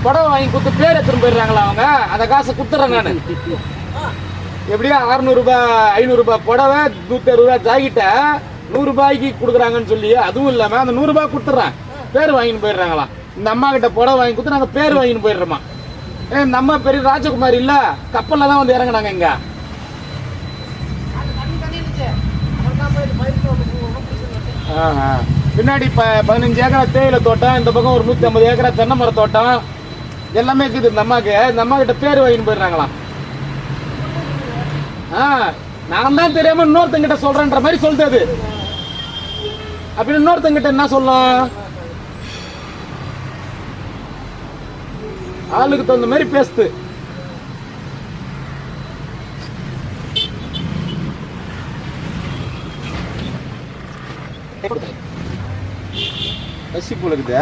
புடவை வாங்கி கொடுத்து பேர் எடுத்துன்னு போயிடுறாங்களா அவங்க, அந்த காசை கொடுத்துட்றேன் நான். எப்படியா 600 ரூபாய் 500 ரூபாய் புடவை 160 ரூபாய் ஜாக்கெட்டை 100 ரூபாய்க்கு கொடுக்குறாங்கன்னு சொல்லி, அதுவும் இல்லாம அந்த 100 ரூபாய் கொடுத்துட்றேன், பேர் வாங்கின்னு போயிடுறாங்களாம். இந்த அம்மா கிட்ட புடவை வாங்கி கொடுத்து நாங்கள் பேர் வாங்கின்னு போயிடுறோமா. இந்த அம்மா பெரிய ராஜகுமாரி இல்ல, கப்பல்ல தான் வந்து இறங்கினாங்க இங்க. பின்னாடி 15 ஏக்கரா தேயிலை தோட்டம், இந்த பக்கம் ஒரு 150 ஏக்கரா தென்னை மர தோட்டம் எல்லாமே இருக்குது இந்த அம்மாக்கு. இந்த அம்மா கிட்ட பேர் வாங்கின்னு போயிடுறாங்களாம். நான் தான் தெரியாம இன்னொருத்தங்கிட்ட சொல்றேன்ற மாதிரி சொல்றது. அப்படின்னு இன்னொருத்தங்கிட்ட என்ன சொல்லலாம், ஆளுக்கு தகுந்த மாதிரி பேசுது. பசி போல இருக்குது.